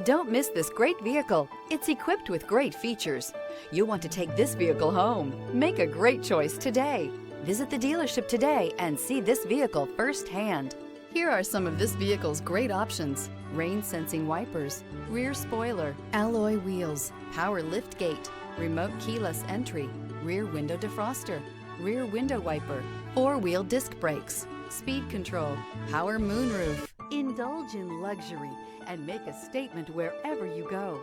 Don't miss this great vehicle. It's equipped with great features. You'll want to take this vehicle home. Make a great choice today. Visit the dealership today and see this vehicle firsthand. Here are some of this vehicle's great options: rain sensing wipers, rear spoiler, alloy wheels, power lift gate, remote keyless entry, rear window defroster, rear window wiper, four-wheel disc brakes, speed control, power moonroof. Indulge in luxury and make a statement wherever you go.